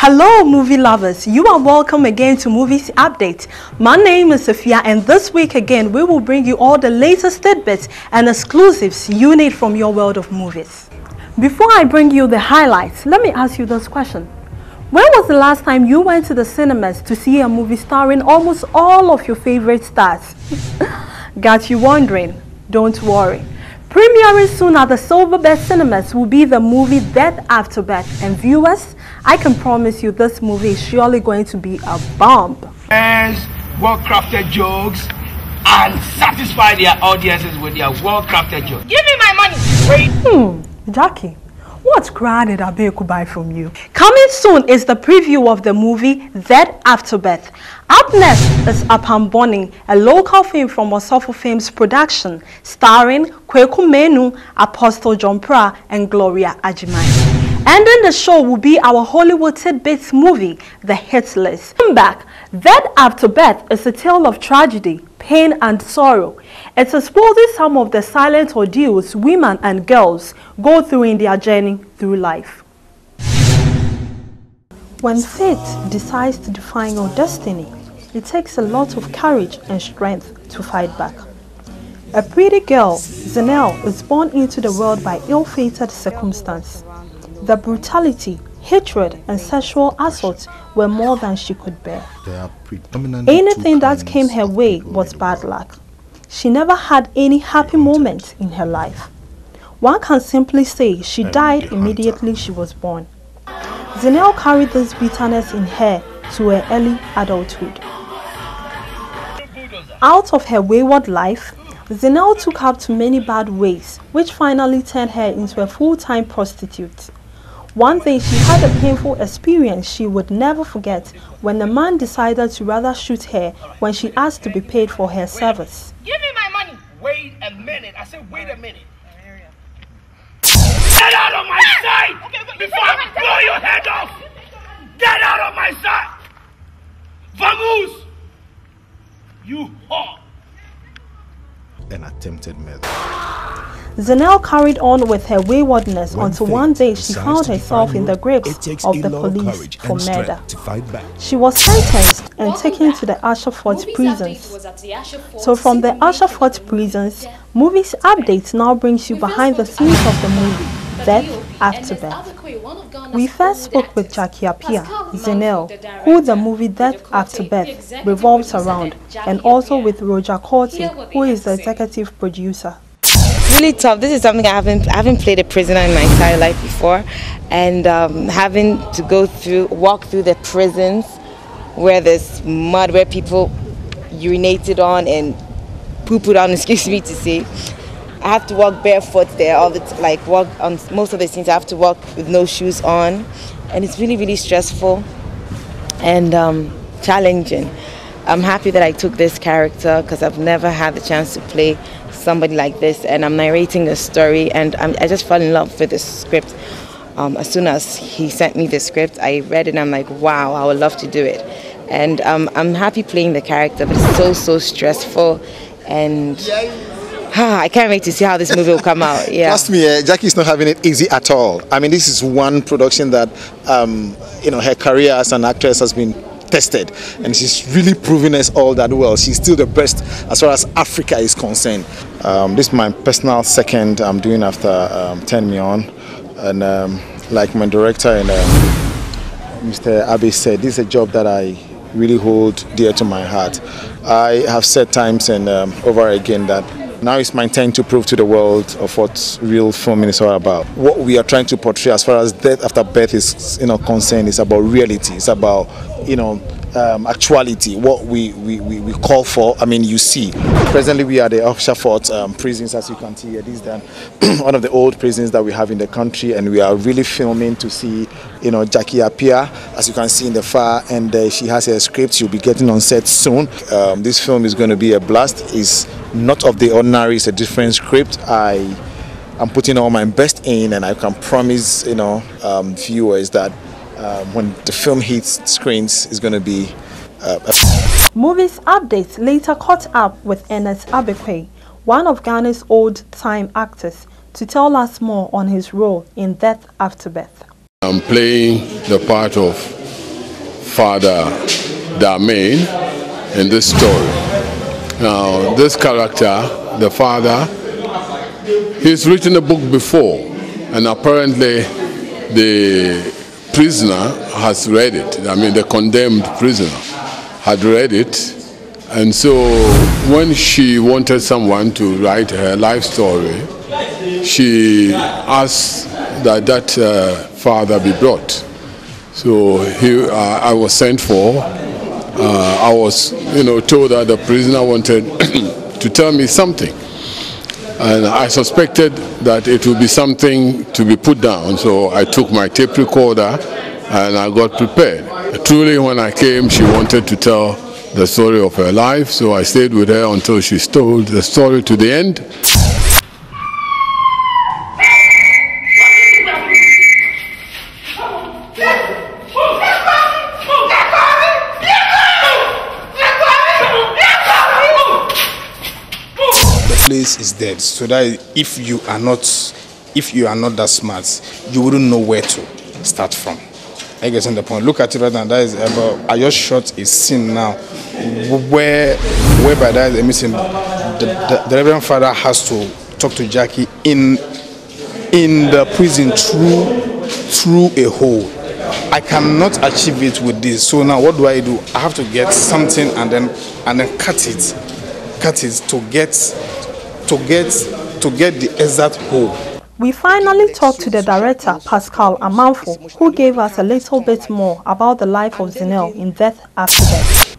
Hello movie lovers, you are welcome again to Movies Update. My name is Sophia and this week again we will bring you all the latest tidbits and exclusives you need from your world of movies. Before I bring you the highlights, let me ask you this question. When was the last time you went to the cinemas to see a movie starring almost all of your favorite stars? Got you wondering? Don't worry. Premiering soon at the Silver Best Cinemas will be the movie Death After Birth, and viewers, I can promise you this movie is surely going to be a bomb. Well-crafted jokes and satisfy their audiences with their well-crafted jokes. Give me my money! Wait. Jackie, what crowd did Abeku buy from you? Coming soon is the preview of the movie Death After Birth. Up next is Apamboni, a local film from Osofo Films production, starring Kweku Menu, Apostle John Pra, and Gloria Ajimai. Ending the show will be our Hollywood tidbits movie, The Hit List. Come back, Death After Birth is a tale of tragedy, pain and sorrow. It exposes some of the silent ordeals women and girls go through in their journey through life. When fate decides to define your destiny, it takes a lot of courage and strength to fight back. A pretty girl, Zanelle, is born into the world by ill-fated circumstance. The brutality, hatred, and sexual assault were more than she could bear. Anything that came her way was bad luck. She never had any happy moments in her life. One can simply say she died immediately she was born. Zanelle carried this bitterness in her to her early adulthood. Out of her wayward life, Zanelle took up to many bad ways, which finally turned her into a full-time prostitute. One day she had a painful experience she would never forget when a man decided to rather shoot her when she asked to be paid for her service. Give me my money! Wait a minute. I said wait a minute. Get out of my sight before I blow your head off! Get out of my sight! Vamos! You whore! An attempted murder. Zanelle carried on with her waywardness until one day she found herself in the grips of the police for murder. She was sentenced and taken to the Ashford prisons. So from the Ashford prisons, Movies Updates now brings you behind the scenes of the movie Death After Birth. We first spoke with Jackie Apia, Zanelle, who the movie Death After Birth revolves around, and also with Roger Corti, who is the executive producer. Really tough. This is something I haven't played a prisoner in my entire life before, and having to walk through the prisons where there's mud, where people urinated on and poo-pooed on, excuse me to say. I have to walk barefoot there all the walk on most of the scenes. I have to walk with no shoes on, and it's really, really stressful and challenging. I'm happy that I took this character because I've never had the chance to play somebody like this, and I'm narrating a story, and I just fell in love with the script. As soon as he sent me the script, I read it and I'm like, wow, I would love to do it. And I'm happy playing the character, but it's so stressful, and I can't wait to see how this movie will come out. Yeah. Trust me, Jackie's not having it easy at all. I mean, this is one production that her career as an actress has been tested, and she's really proving us all that well. She's still the best as far as Africa is concerned. This is my personal second I'm doing after 10 Me On, and like my director and Mr. Abe said, this is a job that I really hold dear to my heart. I have said times and over again that now it's my turn to prove to the world of what real filming is all about. What we are trying to portray as far as Death After Birth is concerned is about reality. It's about actuality. What we call for. I mean, you see, presently we are at the Ashford prisons, as you can see here. This is one of the old prisons that we have in the country, and we are really filming to see Jackie Apia, as you can see in the far, and she has a script. She'll be getting on set soon. This film is going to be a blast. It's not of the ordinary. It's a different script. I'm putting all my best in, and I can promise viewers that when the film hits screens, it's going to be Movies Updates later caught up with Ernest Abekwe, one of Ghana's old-time actors, to tell us more on his role in Death After Birth. I'm playing the part of father Darmain in this story. Now, this character, the father, he's written a book before, and apparently the prisoner has read it. I mean, the condemned prisoner had read it. And so when she wanted someone to write her life story, she asked that father be brought. So I was sent for. I was, told that the prisoner wanted to tell me something. And I suspected that it would be something to be put down. So I took my tape recorder and I got prepared. Truly, when I came, she wanted to tell the story of her life. So I stayed with her until she told the story to the end. Place is dead, so that if you are not that smart, you wouldn't know where to start from. I guess on the point. Look at it right now. That is about. I just shot a scene now, whereby that is missing. The Reverend Father has to talk to Jackie in the prison through a hole. I cannot achieve it with this. So now what do? I have to get something and then cut it to get the exact hole. We finally talked to the director, Pascal Amanfo, who gave us a little bit more about the life of Zenel in Death After Death.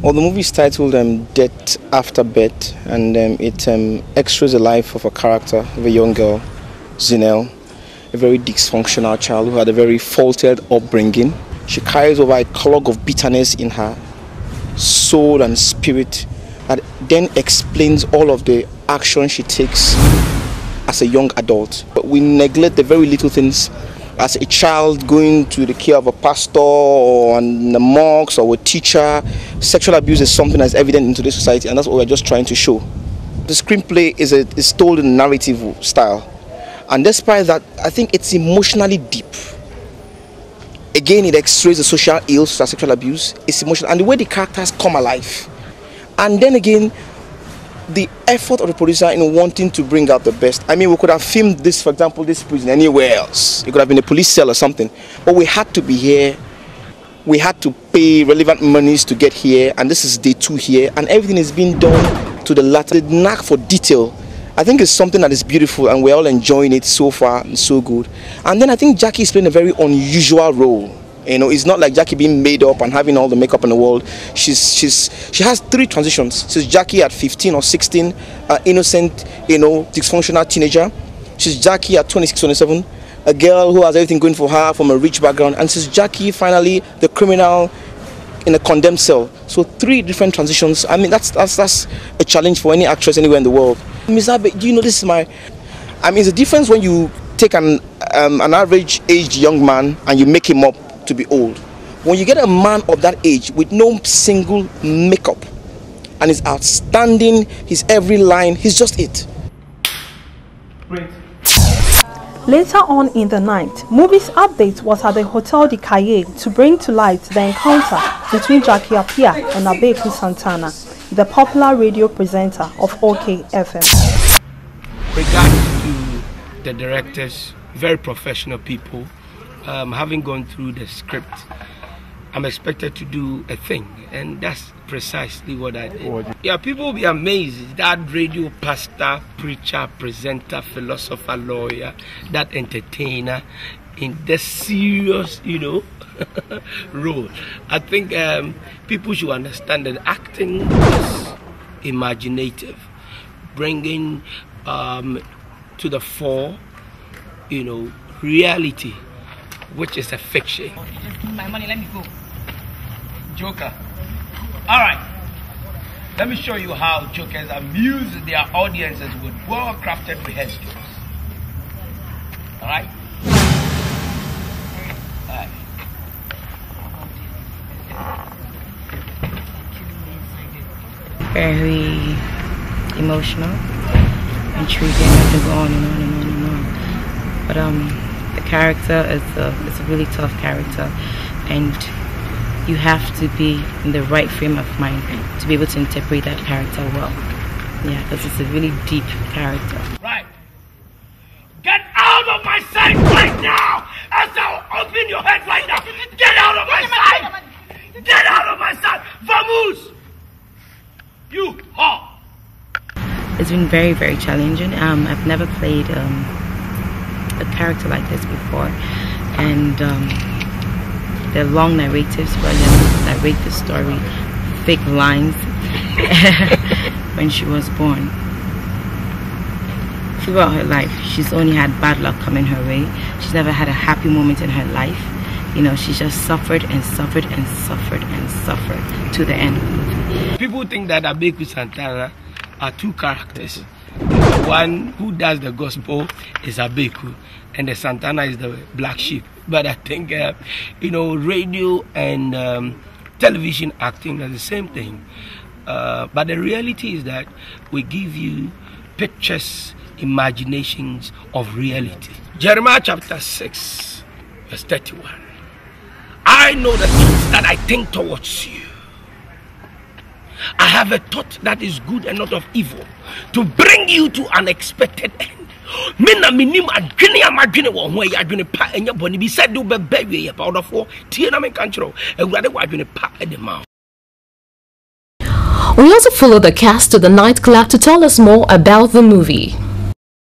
Well, the movie is titled Death After Death, and it x-rays the life of a character, of a young girl, Zenel, a very dysfunctional child who had a very faulted upbringing. She carries over a clog of bitterness in her soul and spirit that then explains all of the action she takes as a young adult. But we neglect the very little things. As a child, going to the care of a pastor or in the mosque or a teacher, sexual abuse is something that's evident in today's society, and that's what we're just trying to show. The screenplay is told in a narrative style, and despite that, I think it's emotionally deep. Again, it x-rays the social ills, sexual abuse. It's emotional, and the way the characters come alive. And then again, the effort of the producer in wanting to bring out the best. I mean, we could have filmed this, for example, this prison anywhere else. It could have been a police cell or something. But we had to be here. We had to pay relevant monies to get here. And this is day 2 here. And everything is being done to the latter. The knack for detail, I think, is something that is beautiful. And we're all enjoying it so far and so good. And then I think Jackie is playing a very unusual role. It's not like Jackie being made up and having all the makeup in the world. She has 3 transitions. She's Jackie at 15 or 16, innocent, dysfunctional teenager. She's Jackie at 26, 27, a girl who has everything going for her from a rich background. And she's Jackie, finally, the criminal in a condemned cell. So 3 different transitions. I mean, that's a challenge for any actress anywhere in the world. Ms. Abe, this is my... I mean, it's a difference when you take an average aged young man and you make him up to be old. When you get a man of that age with no single makeup and he's outstanding, his every line, he's just it. Great. Later on in the night, Movies Update was at the Hotel de Caille to bring to light the encounter between Jackie Appiah and Abeku Santana, the popular radio presenter of OK FM. Regards to the directors, very professional people. Having gone through the script, I'm expected to do a thing, and that's precisely what I did. Yeah, people will be amazed. That radio pastor, preacher, presenter, philosopher, lawyer, that entertainer in the serious, role. I think people should understand that acting is imaginative, bringing to the fore, reality, which is a fiction. Just give me my money, let me go. Joker. Alright. Let me show you how jokers amuse their audiences with well-crafted rehearsals. Alright? Alright. Very emotional, intriguing. I could go on and on and on and on. But the character is a really tough character, and you have to be in the right frame of mind to be able to interpret that character well. Yeah, because it's a really deep character. Right. Get out of my sight right now! As I'll open your head right now! Get out of my sight! Get out of my sight! Vamos! You whore! It's been very, very challenging. I've never played a character like this before, and the long narratives where they narrate the story, fake lines when she was born. Throughout her life, she's only had bad luck coming her way. She's never had a happy moment in her life. You know, she just suffered and suffered and suffered and suffered to the end. People think that Abeku Santana are two characters. The one who does the gospel is Abeku, and the Santana is the black sheep. But I think, you know, radio and television acting are the same thing. But the reality is that we give you pictures, imaginations of reality. Jeremiah chapter 6, verse 31. I know the thoughts that I think towards you. I have a thought that is good and not of evil, to bring you to an expected end. Mena minim adwene amadwene wo ho ya adwene pa enya boni bi said do be baby ya powder for tie na men kan kiro awurade wo adwene pa e de ma. We also follow the cast to the nightclub to tell us more about the movie.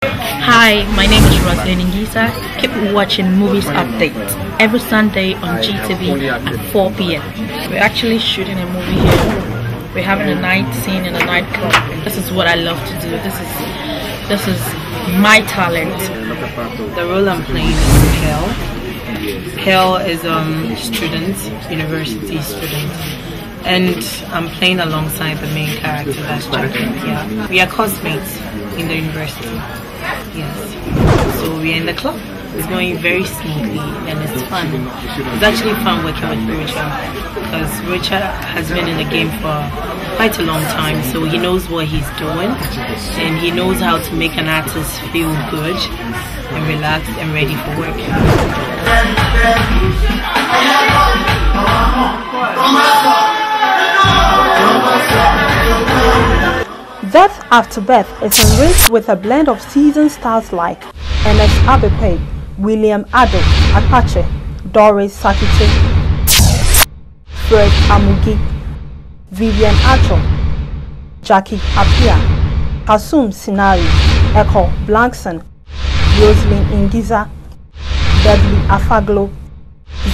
Hi, my name is Roslyn Ngisa. Keep watching Movies Update every Sunday on GTV at 4 p.m. We're actually shooting a movie here. We're having a night scene in a nightclub. This is what I love to do. This is my talent. The role I'm playing is Kel. Kel is a student, university student, and I'm playing alongside the main character, that's Jackie. Yeah, we are classmates in the university. Yes, so we are in the club. It's going very smoothly and it's fun. It's actually fun working with Richard because Richard has been in the game for quite a long time, so he knows what he's doing and he knows how to make an artist feel good and relaxed and ready for work. Death After Birth is enriched with a blend of seasoned stars like Ernest Abepe, William Ado Apache, Doris Sakite, Fred Amugi, Vivian Acho, Jackie Apia, Kasum Sinari, Echo Blankson, Rosalind Ingiza, Beverly Afaglo,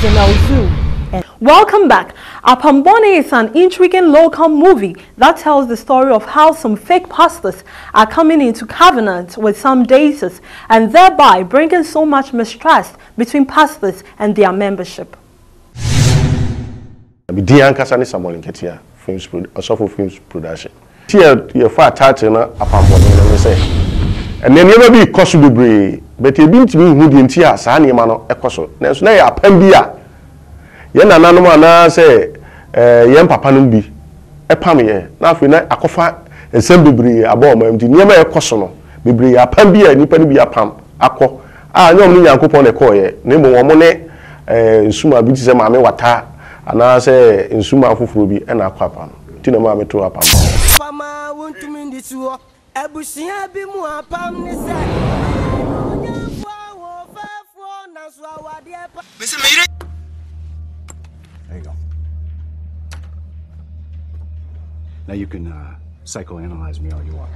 Zenelzu, and welcome back. Apambone is an intriguing local movie that tells the story of how some fake pastors are coming into covenant with some deists and thereby bringing so much mistrust between pastors and their membership. Films production. Here, you far title na Apambone na say. And then never be cost to be, but you been to me who the entire Sani Mano Ecoso. Now, so now Apambia. Yen ananuma na say yen papa no bi epam ye na afi na akofa ensem bebre abo ma mti niam ekoso no bebre apam bi a nipa no bi apam akọ a nyom ni yankopon ne koye na mo wo mo ne nsuma bi ti se maame wata ana say nsuma afoforo bi na akọ apam ti na maame to apam fama wontumi ndisuo ebusia bi mu apam ne se onyafo wo fafo na so awade pa. There you go. Now you can psychoanalyze me all you want.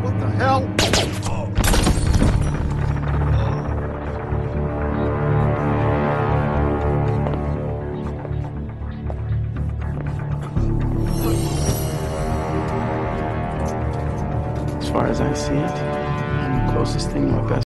What the hell? As far as I see it, I'm the closest thing to my best